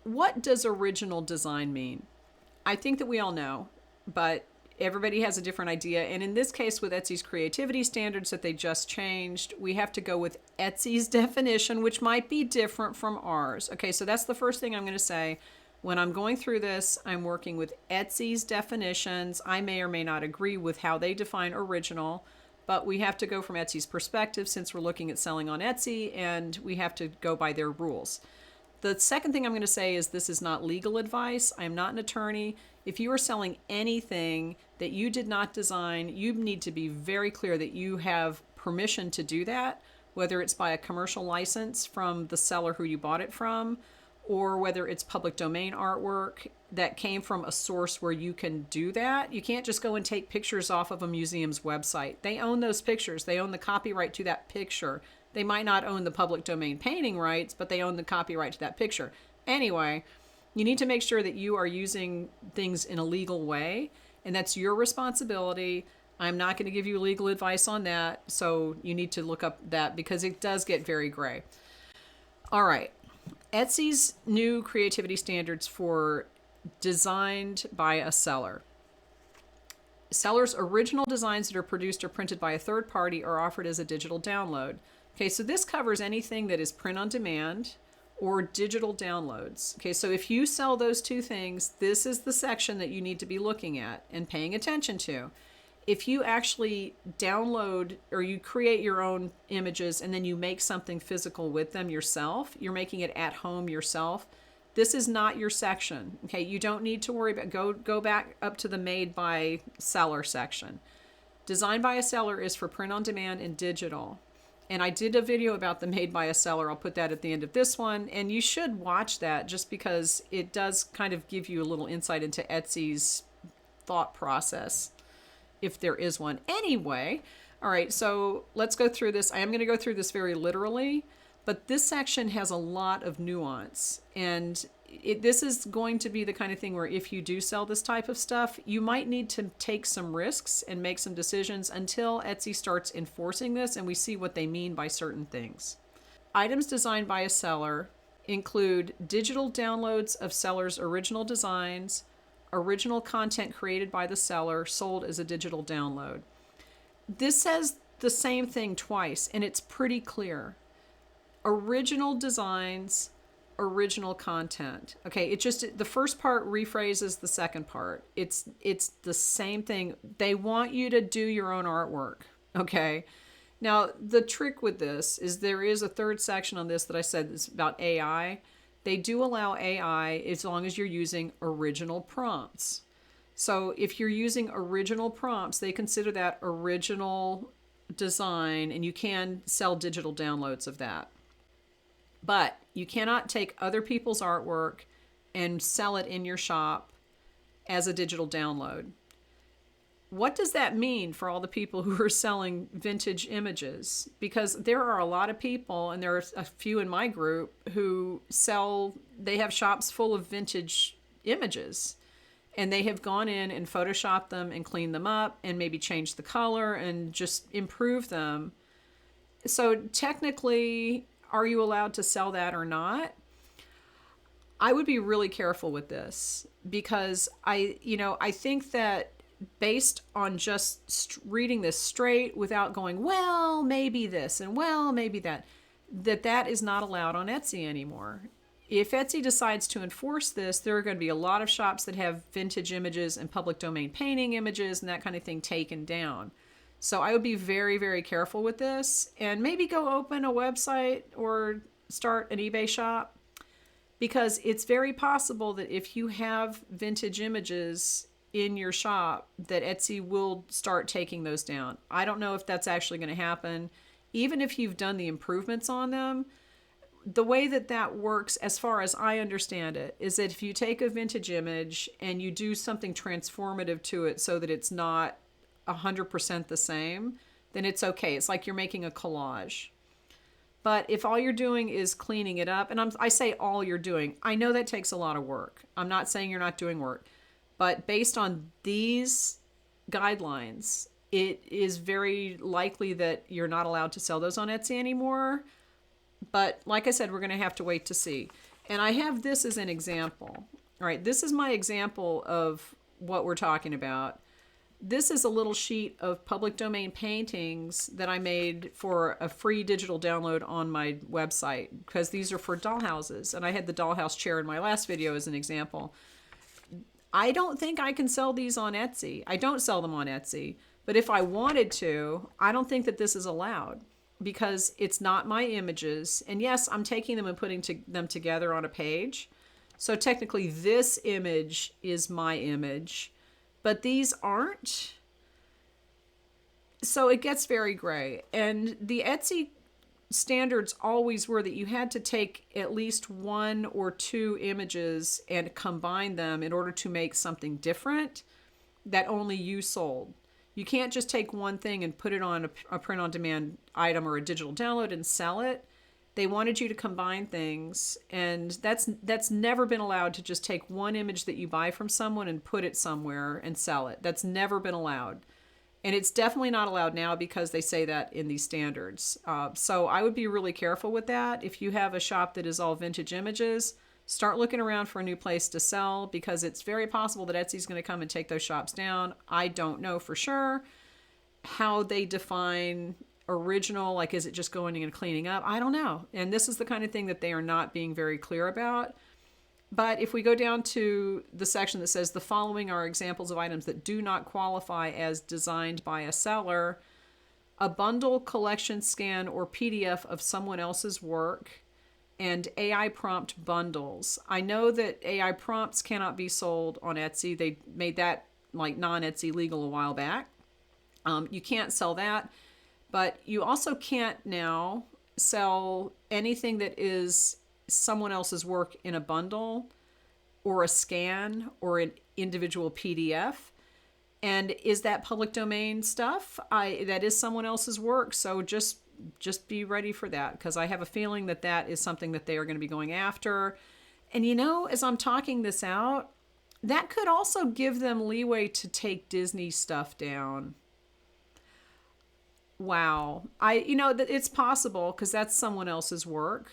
what does original design mean? I think that we all know, but everybody has a different idea. And in this case, with Etsy's creativity standards that they just changed, we have to go with Etsy's definition, which might be different from ours. Okay, so that's the first thing I'm going to say. When I'm going through this, I'm working with Etsy's definitions. I may or may not agree with how they define original, but we have to go from Etsy's perspective since we're looking at selling on Etsy, and we have to go by their rules. The second thing I'm going to say is this is not legal advice. I'm not an attorney. If you are selling anything that you did not design, you need to be very clear that you have permission to do that, whether it's by a commercial license from the seller who you bought it from, or whether it's public domain artwork that came from a source where you can do that. You can't just go and take pictures off of a museum's website. They own those pictures. They own the copyright to that picture. They might not own the public domain painting rights, but they own the copyright to that picture. Anyway, you need to make sure that you are using things in a legal way, and that's your responsibility. I'm not going to give you legal advice on that, so you need to look up that because it does get very gray. All right. Etsy's new creativity standards for designed by a seller. Sellers' original designs that are produced or printed by a third party are offered as a digital download. Okay, so this covers anything that is print on demand or digital downloads. Okay, so if you sell those two things, this is the section that you need to be looking at and paying attention to. If you actually download or you create your own images and then you make something physical with them yourself, you're making it at home yourself, this is not your section. Okay, you don't need to worry about, go back up to the made by seller section. Designed by a seller is for print on demand and digital. And I did a video about the made by a seller. I'll put that at the end of this one. And you should watch that just because it does kind of give you a little insight into Etsy's thought process, if there is one. Anyway, all right, so let's go through this. I am going to go through this very literally, but this section has a lot of nuance. And this is going to be the kind of thing where if you do sell this type of stuff, you might need to take some risks and make some decisions until Etsy starts enforcing this and we see what they mean by certain things. Items designed by a seller include digital downloads of seller's original designs, original content created by the seller, sold as a digital download. This says the same thing twice, and it's pretty clear. Original designs, original content. Okay, it just, the first part rephrases the second part. It's the same thing. They want you to do your own artwork. Okay. Now, the trick with this is there is a third section on this that I said is about AI. They do allow AI as long as you're using original prompts. So if you're using original prompts, they consider that original design, and you can sell digital downloads of that. But you cannot take other people's artwork and sell it in your shop as a digital download. What does that mean for all the people who are selling vintage images? Because there are a lot of people, and there are a few in my group, who they have shops full of vintage images. And they have gone in and photoshopped them and cleaned them up and maybe changed the color and just improved them. So technically, are you allowed to sell that or not? I would be really careful with this because I think that based on just reading this straight without going, well, maybe this and well, maybe that is not allowed on Etsy anymore. If Etsy decides to enforce this, there are going to be a lot of shops that have vintage images and public domain painting images and that kind of thing taken down. So I would be very, very careful with this and maybe go open a website or start an eBay shop, because it's very possible that if you have vintage images in your shop that Etsy will start taking those down. I don't know if that's actually going to happen. Even if you've done the improvements on them, the way that works, as far as I understand it, is that if you take a vintage image and you do something transformative to it so that it's not 100% the same, then it's okay. It's like you're making a collage. But if all you're doing is cleaning it up, and I say all you're doing, I know that takes a lot of work. I'm not saying you're not doing work. But based on these guidelines, it is very likely that you're not allowed to sell those on Etsy anymore. But like I said, we're going to have to wait to see. And I have this as an example. All right, this is my example of what we're talking about. This is a little sheet of public domain paintings that I made for a free digital download on my website, because these are for dollhouses. And I had the dollhouse chair in my last video as an example. I don't think I can sell these on Etsy. I don't sell them on Etsy. But if I wanted to, I don't think that this is allowed, because it's not my images. And yes, I'm taking them and putting them together on a page. So technically this image is my image, but these aren't. So it gets very gray. And the Etsy standards always were that you had to take at least one or two images and combine them in order to make something different that only you sold. You can't just take one thing and put it on a print-on-demand item or a digital download and sell it. They wanted you to combine things, and that's never been allowed, to just take one image that you buy from someone and put it somewhere and sell it. That's never been allowed. And it's definitely not allowed now, because they say that in these standards. So I would be really careful with that. If you have a shop that is all vintage images, start looking around for a new place to sell, because it's very possible that Etsy's going to come and take those shops down. I don't know for sure how they define original, like is it just going in and cleaning up? I don't know. And this is the kind of thing that they are not being very clear about. But if we go down to the section that says the following are examples of items that do not qualify as designed by a seller: a bundle, collection, scan, or PDF of someone else's work, and AI prompt bundles. I know that AI prompts cannot be sold on Etsy. They made that like non-Etsy legal a while back. You can't sell that, but you also can't now sell anything that is someone else's work in a bundle or a scan or an individual PDF. And is that public domain stuff? That is someone else's work. So just be ready for that, because I have a feeling that that is something that they are going to be going after. And as I'm talking this out, that could also give them leeway to take Disney stuff down. Wow. That it's possible, because that's someone else's work.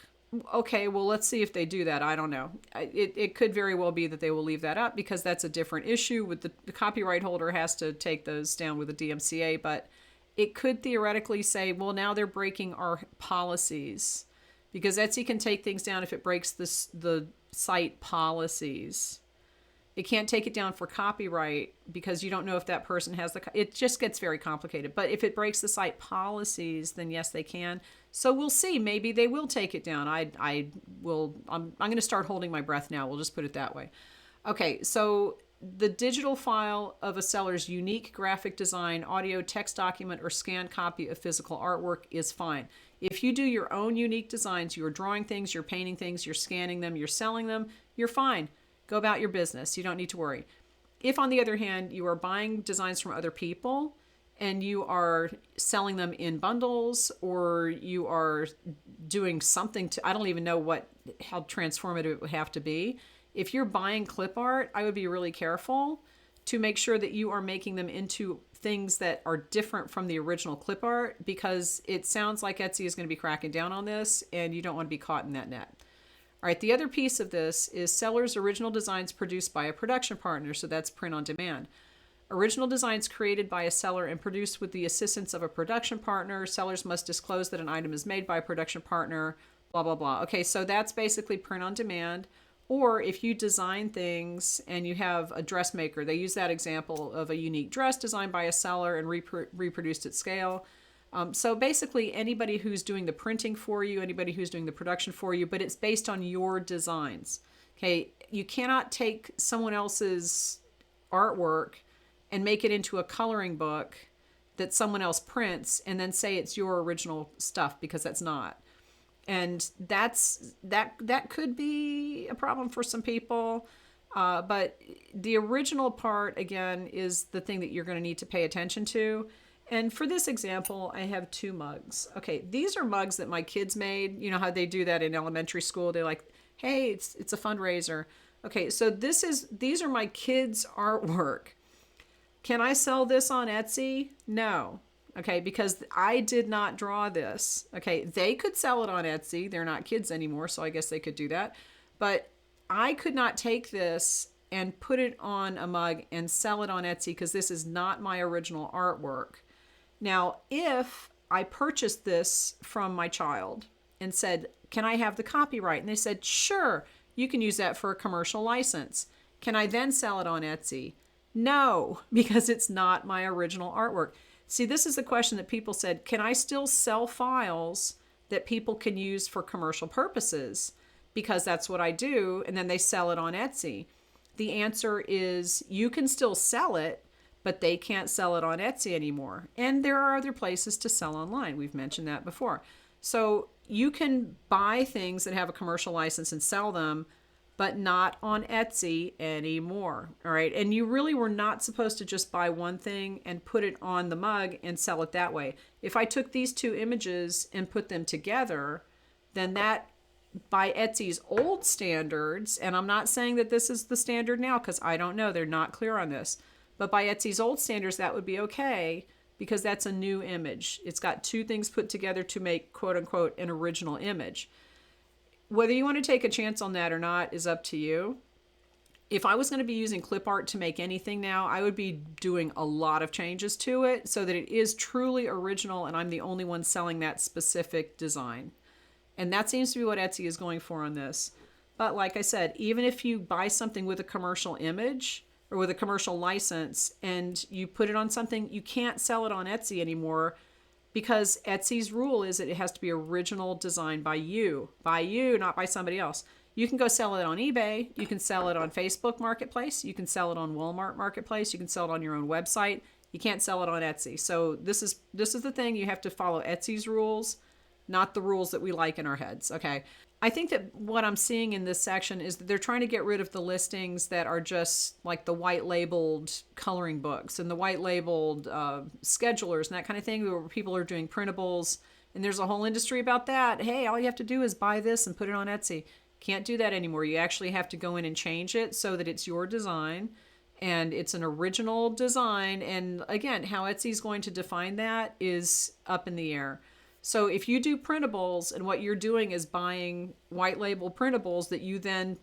Okay, well, let's see if they do that. I don't know. It could very well be that they will leave that up, because that's a different issue with the copyright holder has to take those down with the DMCA. But it could theoretically say, well, now they're breaking our policies, because Etsy can take things down if it breaks the site policies. It can't take it down for copyright, because you don't know if that person has it just gets very complicated. But if it breaks the site policies, then yes, they can. So we'll see. Maybe they will take it down. I'm going to start holding my breath now. We'll just put it that way. Okay, so the digital file of a seller's unique graphic design, audio, text document, or scanned copy of physical artwork is fine. If you do your own unique designs, you're drawing things, you're painting things, you're scanning them, you're selling them, you're fine. Go about your business. You don't need to worry. If, on the other hand, you are buying designs from other people and you are selling them in bundles, or you are doing something I don't even know how transformative it would have to be. If you're buying clip art, I would be really careful to make sure that you are making them into things that are different from the original clip art, because it sounds like Etsy is going to be cracking down on this, and you don't want to be caught in that net. All right, the other piece of this is sellers' original designs produced by a production partner, so that's print on demand. Original designs created by a seller and produced with the assistance of a production partner. Sellers must disclose that an item is made by a production partner, blah, blah, blah. Okay, so that's basically print on demand. Or if you design things and you have a dressmaker, they use that example of a unique dress designed by a seller and reproduced at scale. So basically anybody who's doing the printing for you, anybody who's doing the production for you, but it's based on your designs. Okay, you cannot take someone else's artwork and make it into a coloring book that someone else prints and then say it's your original stuff, because that's not. And that could be a problem for some people. But the original part, again, is the thing that you're going to need to pay attention to. And for this example, I have 2 mugs. Okay, these are mugs that my kids made. You know how they do that in elementary school? They're like, hey, it's a fundraiser. Okay, so these are my kids' artwork. Can I sell this on Etsy? No. Okay, because I did not draw this. Okay, they could sell it on Etsy. They're not kids anymore, so I guess they could do that. But I could not take this and put it on a mug and sell it on Etsy because this is not my original artwork. Now, if I purchased this from my child and said, can I have the copyright? And they said, sure, you can use that for a commercial license. Can I then sell it on Etsy? No, because it's not my original artwork. See, this is the question that people said, can I still sell files that people can use for commercial purposes? Because that's what I do, and then they sell it on Etsy. The answer is you can still sell it, but they can't sell it on Etsy anymore. And there are other places to sell online. We've mentioned that before. So you can buy things that have a commercial license and sell them, but not on Etsy anymore. All right. And you really were not supposed to just buy one thing and put it on the mug and sell it that way. If I took these two images and put them together, then that, by Etsy's old standards, and I'm not saying that this is the standard now because I don't know, they're not clear on this, but by Etsy's old standards, that would be okay because that's a new image. It's got two things put together to make, quote unquote, an original image. Whether you want to take a chance on that or not is up to you. If I was going to be using clip art to make anything now, I would be doing a lot of changes to it so that it is truly original and I'm the only one selling that specific design. And that seems to be what Etsy is going for on this. But like I said, even if you buy something with a commercial image or with a commercial license and you put it on something, you can't sell it on Etsy anymore because Etsy's rule is that it has to be original design by you, not by somebody else. You can go sell it on eBay. You can sell it on Facebook Marketplace. You can sell it on Walmart Marketplace. You can sell it on your own website. You can't sell it on Etsy. So this is the thing. You have to follow Etsy's rules, not the rules that we like in our heads. Okay. I think that what I'm seeing in this section is that they're trying to get rid of the listings that are just like the white labeled coloring books and the white labeled schedulers and that kind of thing where people are doing printables. And there's a whole industry about that. Hey, all you have to do is buy this and put it on Etsy. Can't do that anymore. You actually have to go in and change it so that it's your design and it's an original design. And again, how Etsy's going to define that is up in the air. So if you do printables and what you're doing is buying white label printables that you then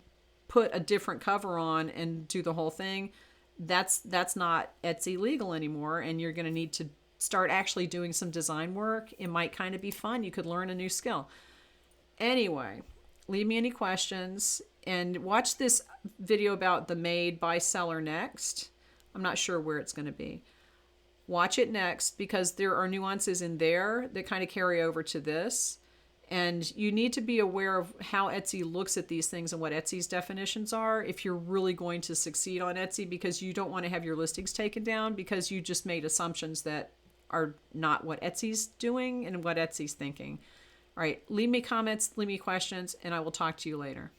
put a different cover on and do the whole thing, that's not Etsy legal anymore. And you're going to need to start actually doing some design work. It might kind of be fun. You could learn a new skill. Anyway, leave me any questions and watch this video about the made by seller next. I'm not sure where it's going to be. Watch it next because there are nuances in there that kind of carry over to this. And you need to be aware of how Etsy looks at these things and what Etsy's definitions are if you're really going to succeed on Etsy, because you don't want to have your listings taken down because you just made assumptions that are not what Etsy's doing and what Etsy's thinking. All right, leave me comments, leave me questions, and I will talk to you later.